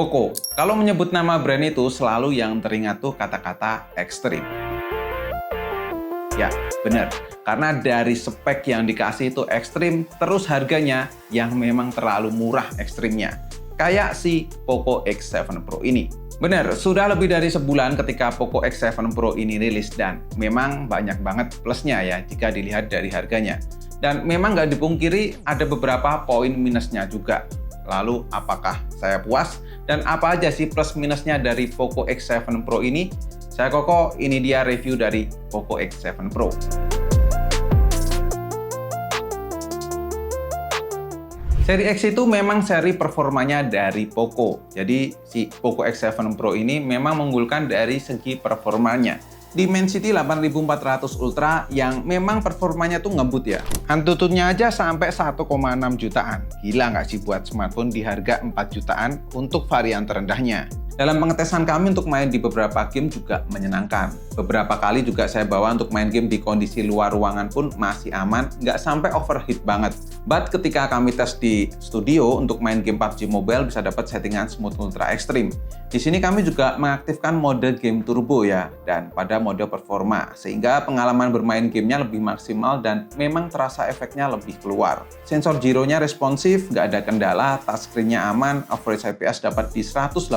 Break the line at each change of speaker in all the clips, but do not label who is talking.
Poco, kalau menyebut nama brand itu selalu yang teringat tuh kata-kata ekstrim. Ya, benar. Karena dari spek yang dikasih itu ekstrim, terus harganya yang memang terlalu murah ekstrimnya. Kayak si Poco X7 Pro ini. Benar, sudah lebih dari sebulan ketika Poco X7 Pro ini rilis dan memang banyak banget plusnya ya jika dilihat dari harganya. Dan memang nggak dipungkiri ada beberapa poin minusnya juga. Lalu apakah saya puas? Dan apa aja sih plus minusnya dari Poco X7 Pro ini? Saya Koko, ini dia review dari Poco X7 Pro. Seri X itu memang seri performanya dari Poco. Jadi si Poco X7 Pro ini memang mengunggulkan dari segi performanya. Dimensity 8400 Ultra yang memang performanya tuh ngebut ya. AnTuTu-nya aja sampai 1,6 jutaan. Gila nggak sih buat smartphone di harga 4 jutaan untuk varian terendahnya. Dalam pengetesan kami untuk main di beberapa game juga menyenangkan. Beberapa kali juga saya bawa untuk main game di kondisi luar ruangan pun masih aman, nggak sampai overheat banget. But ketika kami tes di studio untuk main game PUBG Mobile bisa dapat settingan smooth ultra extreme. Di sini kami juga mengaktifkan mode game turbo ya, dan pada mode performa, sehingga pengalaman bermain gamenya lebih maksimal dan memang terasa efeknya lebih keluar. Sensor gyro-nya responsif, nggak ada kendala, touchscreen-nya aman, average FPS dapat di 118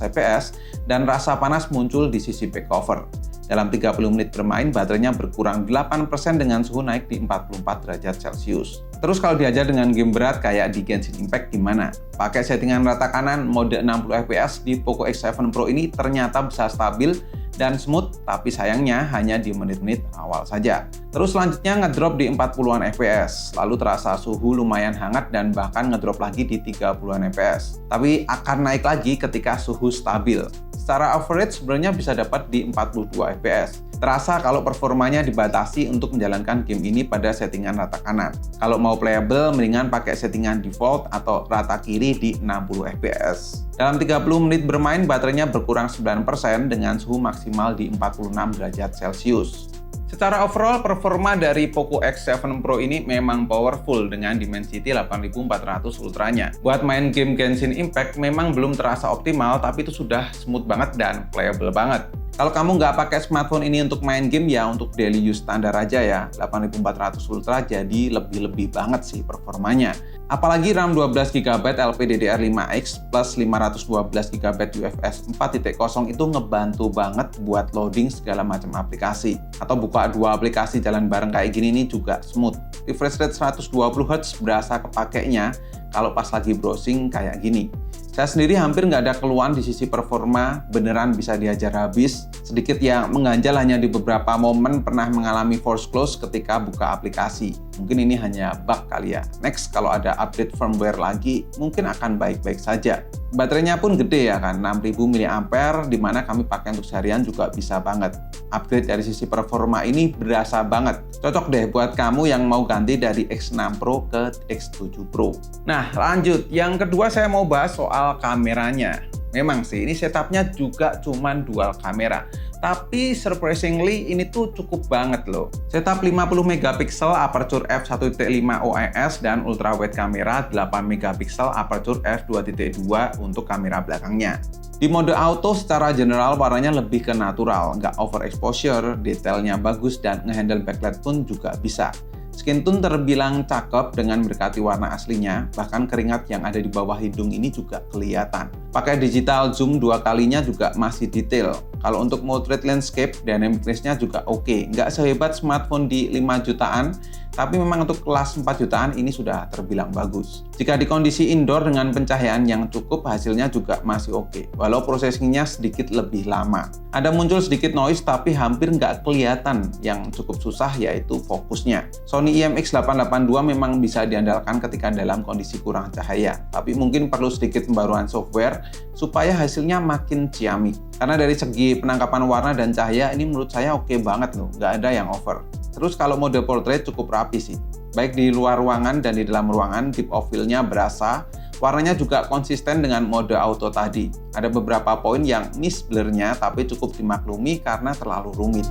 fps, dan rasa panas muncul di sisi back cover. Dalam 30 menit bermain, baterainya berkurang 8% dengan suhu naik di 44 derajat Celcius. Terus kalau diajar dengan game berat kayak di Genshin Impact gimana? Pakai settingan rata kanan mode 60 fps di Poco X7 Pro ini ternyata bisa stabil dan smooth, tapi sayangnya hanya di menit-menit awal saja. Terus selanjutnya ngedrop di 40-an fps, lalu terasa suhu lumayan hangat dan bahkan ngedrop lagi di 30-an fps. Tapi akan naik lagi ketika suhu stabil. Secara average sebenarnya bisa dapat di 42 fps. Terasa kalau performanya dibatasi untuk menjalankan game ini pada settingan rata kanan. Kalau mau playable, mendingan pakai settingan default atau rata kiri di 60 fps. Dalam 30 menit bermain, baterainya berkurang 9% dengan suhu maksimal di 46 derajat Celcius. Secara overall, performa dari Poco X7 Pro ini memang powerful dengan Dimensity 8400 Ultranya. Buat main game Genshin Impact memang belum terasa optimal, tapi itu sudah smooth banget dan playable banget. Kalau kamu nggak pakai smartphone ini untuk main game ya untuk daily use standar aja ya, 8400 Ultra jadi lebih-lebih banget sih performanya. Apalagi RAM 12GB LPDDR5X plus 512GB UFS 4.0 itu ngebantu banget buat loading segala macam aplikasi. Atau buka dua aplikasi jalan bareng kayak gini nih juga smooth. Refresh rate 120Hz berasa kepakainya kalau pas lagi browsing kayak gini. Saya sendiri hampir nggak ada keluhan di sisi performa, beneran bisa diajar habis. Sedikit yang mengganjal hanya di beberapa momen pernah mengalami force close ketika buka aplikasi. Mungkin ini hanya bug kali ya. Next, kalau ada update firmware lagi, mungkin akan baik-baik saja. Baterainya pun gede ya kan, 6000 mAh, dimana kami pakai untuk seharian juga bisa banget. Upgrade dari sisi performa ini berasa banget. Cocok deh buat kamu yang mau ganti dari X6 Pro ke X7 Pro. Nah, lanjut. Yang kedua saya mau bahas soal kameranya. Memang sih, ini setupnya juga cuman dual kamera. Tapi surprisingly ini tuh cukup banget loh. Setup 50 megapiksel aperture f1.5 OIS dan ultra wide kamera 8 megapiksel aperture f2.2 untuk kamera belakangnya. Di mode auto secara general warnanya lebih ke natural, nggak overexposure, detailnya bagus dan ngehandle backlight pun juga bisa. Skin tone terbilang cakep dengan mendekati warna aslinya, bahkan keringat yang ada di bawah hidung ini juga kelihatan. Pakai digital zoom 2 kalinya juga masih detail. Kalau untuk mode red landscape, dynamic range-nya juga oke. Nggak sehebat smartphone di 5 jutaan, tapi memang untuk kelas 4 jutaan ini sudah terbilang bagus. Jika di kondisi indoor dengan pencahayaan yang cukup, hasilnya juga masih oke, walau processing-nya sedikit lebih lama. Ada muncul sedikit noise, tapi hampir nggak kelihatan. Yang cukup susah yaitu fokusnya. Sony IMX882 memang bisa diandalkan ketika dalam kondisi kurang cahaya, tapi mungkin perlu sedikit pembaruan software supaya hasilnya makin ciamik. Karena dari segi penangkapan warna dan cahaya ini menurut saya oke banget loh, nggak ada yang over. Terus kalau mode portrait cukup rapi sih. Baik di luar ruangan dan di dalam ruangan, deep of field-nya berasa. Warnanya juga konsisten dengan mode auto tadi. Ada beberapa poin yang miss blur-nya tapi cukup dimaklumi karena terlalu rumit.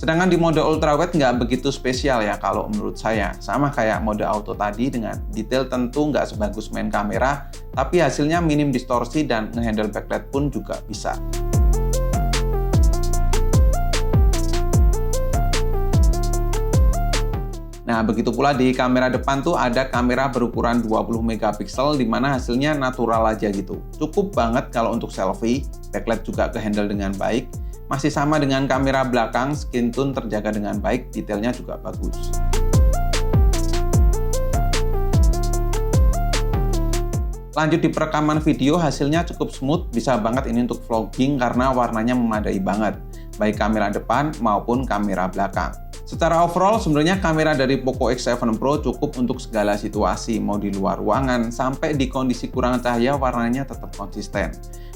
Sedangkan di mode ultrawide nggak begitu spesial ya kalau menurut saya. Sama kayak mode auto tadi, dengan detail tentu nggak sebagus main kamera, tapi hasilnya minim distorsi dan ngehandle backlight pun juga bisa. Nah, begitu pula di kamera depan tuh ada kamera berukuran 20 megapiksel di mana hasilnya natural aja gitu. Cukup banget kalau untuk selfie, backlight juga kehandle dengan baik. Masih sama dengan kamera belakang, skin tone terjaga dengan baik, detailnya juga bagus. Lanjut di perekaman video, hasilnya cukup smooth, bisa banget ini untuk vlogging karena warnanya memadai banget, baik kamera depan maupun kamera belakang. Secara overall, sebenarnya kamera dari Poco X7 Pro cukup untuk segala situasi, mau di luar ruangan, sampai di kondisi kurang cahaya warnanya tetap konsisten.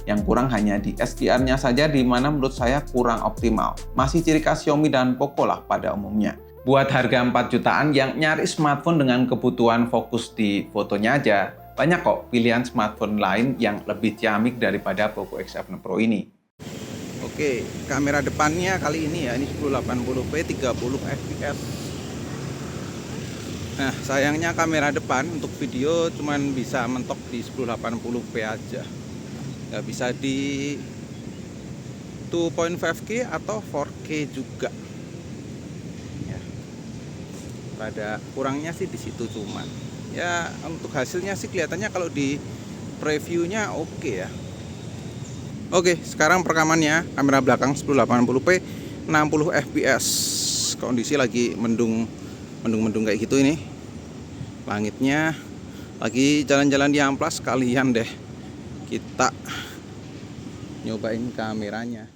Yang kurang hanya di SDR-nya saja, di mana menurut saya kurang optimal. Masih ciri khas Xiaomi dan Poco lah pada umumnya. Buat harga 4 jutaan yang nyari smartphone dengan kebutuhan fokus di fotonya aja, banyak kok pilihan smartphone lain yang lebih ciamik daripada Poco X7 Pro ini. Oke, kamera depannya kali ini ya, ini 1080p 30 fps. Nah, sayangnya kamera depan untuk video cuman bisa mentok di 1080p aja. Nggak bisa di 2.5K atau 4K juga. Ya, pada kurangnya sih di situ cuman. Ya, untuk hasilnya sih kelihatannya kalau di previewnya oke ya. Oke, sekarang perekamannya kamera belakang 1080p 60 fps. Kondisi lagi mendung kayak gitu ini. Langitnya lagi jalan-jalan di amplas, sekalian deh kita nyobain kameranya.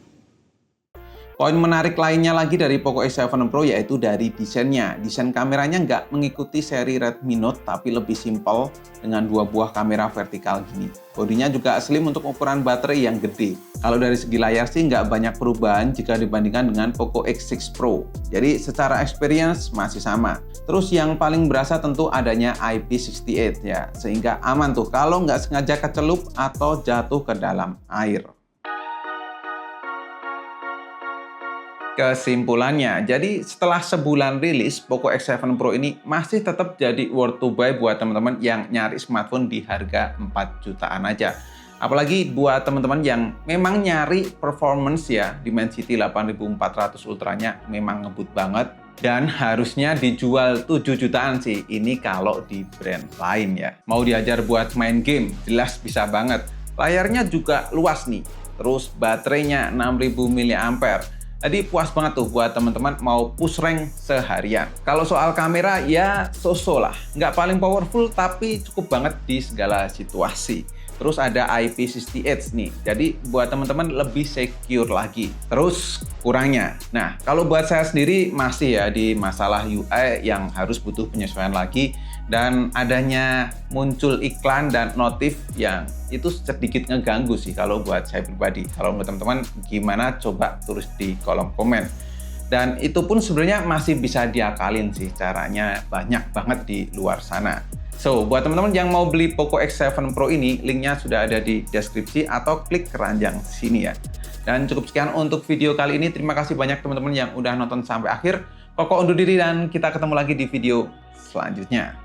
Poin menarik lainnya lagi dari Poco X7 Pro yaitu dari desainnya. Desain kameranya nggak mengikuti seri Redmi Note, tapi lebih simpel dengan 2 buah kamera vertikal gini. Bodinya juga slim untuk ukuran baterai yang gede. Kalau dari segi layar sih nggak banyak perubahan jika dibandingkan dengan Poco X6 Pro. Jadi secara experience masih sama. Terus yang paling berasa tentu adanya IP68 ya, sehingga aman tuh kalau nggak sengaja kecelup atau jatuh ke dalam air. Kesimpulannya, jadi setelah sebulan rilis, Poco X7 Pro ini masih tetap jadi worth to buy buat teman-teman yang nyari smartphone di harga 4 jutaan aja. Apalagi buat teman-teman yang memang nyari performance ya, Dimensity 8400 Ultranya memang ngebut banget dan harusnya dijual 7 jutaan sih. Ini kalau di brand lain ya. Mau diajar buat main game, jelas bisa banget. Layarnya juga luas nih, terus baterainya 6000 mAh. Jadi puas banget tuh buat teman-teman mau push rank seharian. Kalau soal kamera ya so-so lah. Nggak paling powerful tapi cukup banget di segala situasi. Terus ada IP68 nih. Jadi buat teman-teman lebih secure lagi. Terus kurangnya. Nah, kalau buat saya sendiri masih ya di masalah UI yang harus butuh penyesuaian lagi. Dan adanya muncul iklan dan notif yang itu sedikit ngeganggu sih kalau buat saya pribadi. Kalau menurut teman-teman gimana, coba tulis di kolom komen. Dan itu pun sebenarnya masih bisa diakalin sih, caranya banyak banget di luar sana. So, buat teman-teman yang mau beli Poco X7 Pro ini, linknya sudah ada di deskripsi atau klik keranjang sini ya. Dan cukup sekian untuk video kali ini. Terima kasih banyak teman-teman yang udah nonton sampai akhir. Koko undur diri dan kita ketemu lagi di video selanjutnya.